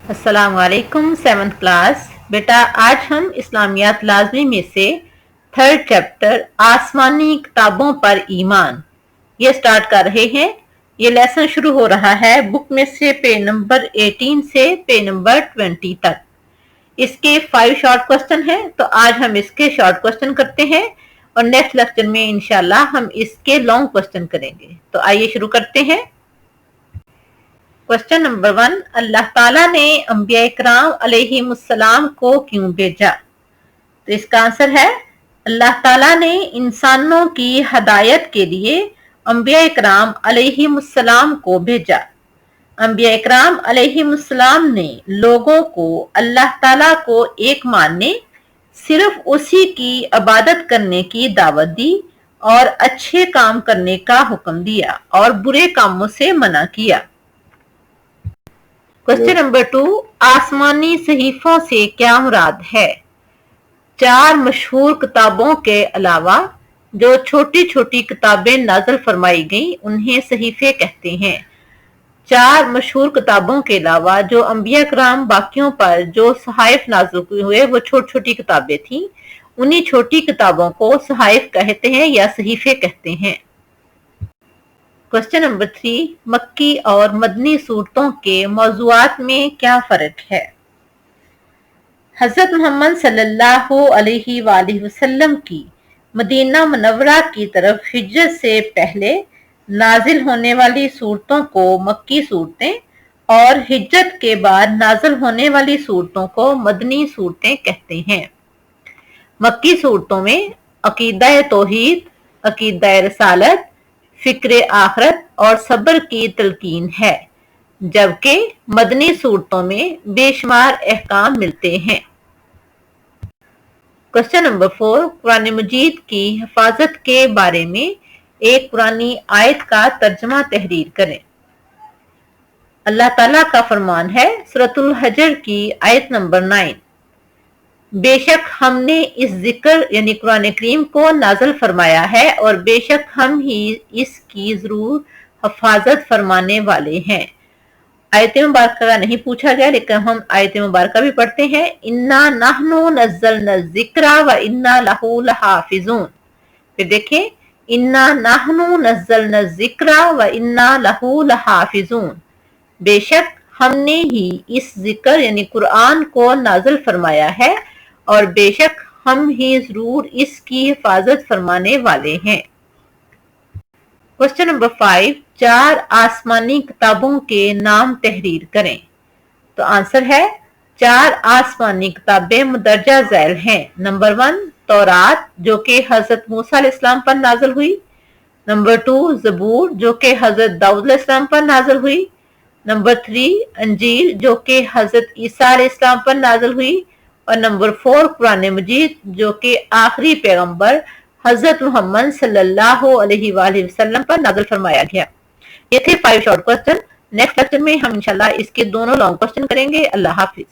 अस्सलाम वालेकुम 7th class. बेटा आज हम इस्लामियात लाजमी में से 3rd चैप्टर आसमानी किताबों पर ईमान ये स्टार्ट कर रहे हैं। ये लेसन शुरू हो रहा है बुक में से पेज नंबर 18 से पेज नंबर 20 तक। इसके 5 शॉर्ट क्वेश्चन हैं, तो आज हम इसके शॉर्ट क्वेश्चन करते हैं और नेक्स्ट लेक्चर में इंशाल्लाह हम इसके लॉन्ग क्वेश्चन करेंगे। तो आइए शुरू करते हैं। क्वेश्चन नंबर 1, अल्लाह ताला ने अंबिया इकराम अलैहिमुस्सलाम को क्यों भेजा? तो इसका आंसर है अल्लाह ताला ने इंसानों की हदायत के लिए अंबिया इकराम अलैहिमुस्सलाम को भेजा। अंबिया इकराम अलैहिमुस्सलाम ने लोगों को अल्लाह ताला को एक मानने, सिर्फ उसी की इबादत करने की दावत दी और अच्छे काम करने का हुक्म दिया और बुरे कामों से मना किया। क्वेश्चन नंबर 2, आसमानी सहीफों से क्या मुराद है? 4 मशहूर किताबों के अलावा जो छोटी छोटी किताबें नाज़िल फरमाई गईं उन्हें सहीफे कहते हैं। 4 मशहूर किताबों के अलावा जो अंबिया किराम बाकियों पर जो सहाइफ नाज़िल हुए वो छोटी छोटी किताबें थीं, उन्हीं छोटी किताबों को सहाइफ कहते हैं या सहीफे कहते हैं। क्वेश्चन नंबर 3, मक्की और मदनी सूरतों के मौज़ूआत में क्या फ़र्क है? हज़रत मोहम्मद सल्लल्लाहु अलैहि वसल्लम की मदीना मुनव्वरा की तरफ हिजरत से पहले नाजिल होने वाली सूरतों को मक्की सूरतें और हिजरत के बाद नाजिल होने वाली सूरतों को मदनी सूरतें कहते हैं। मक्की सूरतों में अकीदा तौहीद, अकीदा रसालत, फिक्र आखरत और सब्र की तलकीन है, जबकि मदनी सूरतों में बेशुमार अहकाम मिलते हैं। क्वेश्चन नंबर 4, कुरान मजीद की हिफाजत के बारे में एक पुरानी आयत का तर्जमा तहरीर करें। अल्लाह ताला का फरमान है सूरतुल हजर की आयत नंबर 9, बेशक हमने इस जिक्र यानी कुरान करीम को नाज़िल फरमाया है और बेशक हम ही इसकी जरूर हिफाजत फरमाने वाले हैं। आयत मुबारक का नहीं पूछा गया, लेकिन हम आयत मुबारक भी पढ़ते हैं। इन्ना नहनु नज़्ज़लना ज़िक्रा व इन्ना लहू लहाफ़िज़ून। फिर देखें, इन्ना नहनु नज़्ज़लना ज़िक्रा व इन्ना लहू लहाफ़िज़ून, बेशक हमने ही इस जिक्र यानी कुरान को नाज़िल फरमाया है और बेशक हम ही जरूर इसकी हिफाजत फरमाने वाले हैं। क्वेश्चन नंबर 5, 4 आसमानी किताबों के नाम तहरीर करें। तो आंसर है 4 आसमानी किताबें मुदर्जा झैल हैं। नंबर 1 तौरात जो कि हजरत मूसा अलैहिस्सलाम पर नाज़िल हुई। नंबर 2 ज़बूर जो कि हजरत दाऊद अलैहिस्सलाम पर नाज़िल हुई। नंबर 3 अंजील जो कि हजरत ईसा अलैहिस्सलाम पर नाज़िल हुई और नंबर 4 कुरान मजीद जो कि आखिरी पैगंबर हजरत मोहम्मद सल्लल्लाहु अलैहि वसल्लम पर नाज़िल फरमाया गया। ये थे 5 शॉर्ट क्वेश्चन। नेक्स्ट लेक्चर में हम इंशाल्लाह इसके दोनों लॉन्ग क्वेश्चन करेंगे। अल्लाह हाफिज।